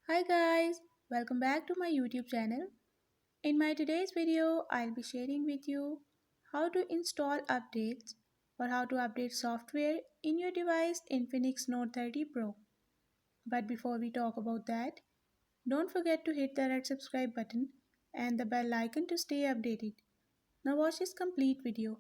Hi guys, welcome back to my YouTube channel. In my today's video, I'll be sharing with you how to install updates or how to update software in your device Infinix Note 30 Pro. But before we talk about that, don't forget to hit the red subscribe button and the bell icon to stay updated. Now watch this complete video.